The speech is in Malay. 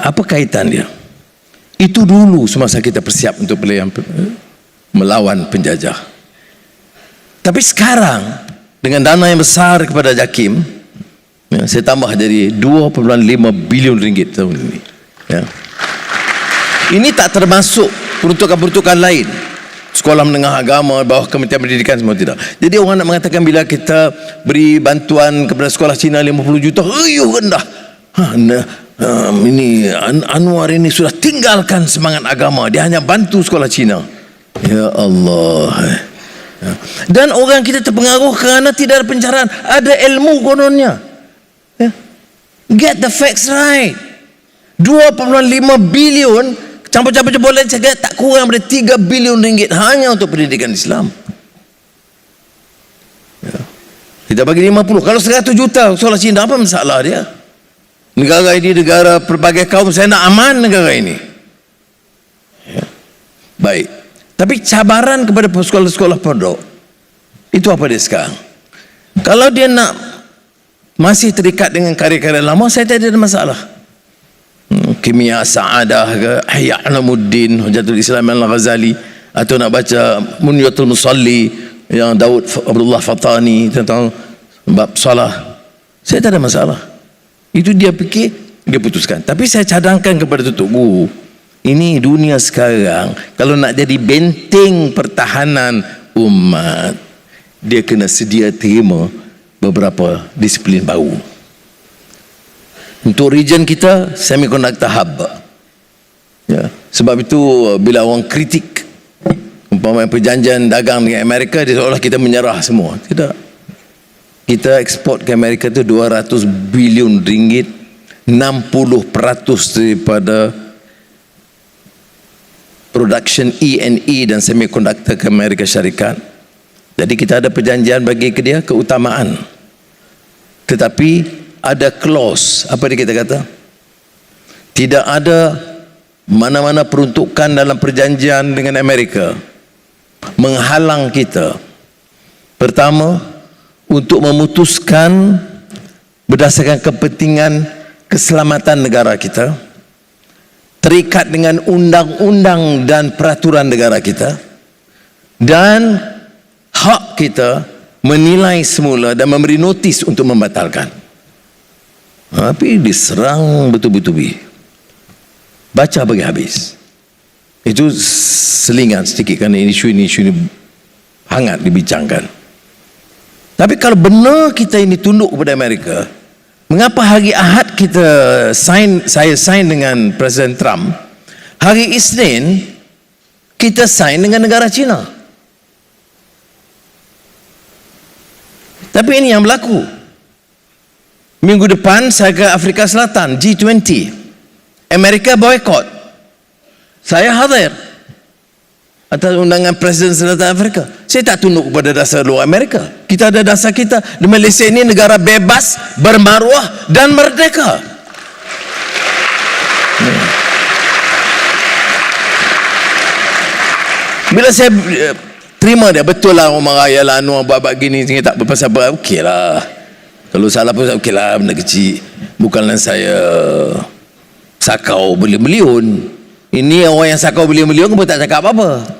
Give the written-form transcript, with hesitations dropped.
Apa kaitan dia? Itu dulu semasa kita bersiap untuk melawan penjajah. Tapi sekarang dengan dana yang besar kepada JAKIM, ya, saya tambah jadi 2,5 bilion ringgit tahun ini. Ya. Ini tak termasuk peruntukan-peruntukan lain. Sekolah menengah agama, bawah Kementerian Pendidikan, semua tidak. Jadi orang nak mengatakan bila kita beri bantuan kepada sekolah Cina 50 juta, rendah. Ini Anwar ini sudah tinggalkan semangat agama, dia hanya bantu sekolah Cina. Ya Allah. Dan orang kita terpengaruh kerana tidak ada pencerahan, ada ilmu kononnya. Ya. Get the facts right. 2,5 bilion, campur-campur boleh cakap tak kurang daripada 3 bilion ringgit hanya untuk pendidikan Islam. Ya. Kita bagi 50, kalau 100 juta sekolah Cina, apa masalah dia? Negara ini negara pelbagai kaum, saya nak aman negara ini. Ya. Baik. Tapi cabaran kepada sekolah-sekolah pondok itu apa dia sekarang? Kalau dia nak masih terikat dengan karya-karya lama, saya tak ada masalah. Kimia Sa'adah ke, Ihya Ulumuddin, Hujatul Islam Al-Ghazali, atau nak baca Munyatul Musalli yang Daud Abdullah Fatani tentang bab salah, saya tak ada masalah. Itu dia fikir, dia putuskan. Tapi saya cadangkan kepada Tutup Guru, ini dunia sekarang, kalau nak jadi benteng pertahanan umat, dia kena sedia terima beberapa disiplin baru. Untuk region kita, semiconductor hub. Ya, sebab itu bila orang kritik umpamanya perjanjian dagang dengan Amerika, dia seolah kita menyerah semua. Tidak. Kita ekspor ke Amerika itu 200 bilion ringgit, 60% daripada production E&E dan semiconductor ke Amerika Syarikat. Jadi kita ada perjanjian bagi ke dia keutamaan. Tetapi ada clause, apa dia kita kata? Tidak ada mana-mana peruntukan dalam perjanjian dengan Amerika menghalang kita, pertama, untuk memutuskan berdasarkan kepentingan keselamatan negara kita, terikat dengan undang-undang dan peraturan negara kita, dan hak kita menilai semula dan memberi notis untuk membatalkan. Tapi diserang betul-betul. Baca bagi habis. Itu selingan sedikit kan, isu ini hangat dibincangkan. Tapi kalau benar kita ini tunduk kepada Amerika, mengapa hari Ahad saya sign dengan Presiden Trump, hari Isnin kita sign dengan negara China? Tapi ini yang berlaku. Minggu depan saya ke Afrika Selatan, G20. Amerika boykot. Saya hadir atas undangan Presiden Selatan Afrika. Saya tak tunduk kepada dasar luar Amerika. Kita ada dasar kita. Di Malaysia ini negara bebas, bermaruah dan merdeka. Bila saya terima dia, betul lah Omar Raya lah Anwar buat gini, tak berpasal apa, okey lah. Kalau salah pun okey lah, benda kecil. Bukanlah saya sakau beliau-beliau. Ini orang yang sakau beliau-beliau pun tak cakap apa-apa.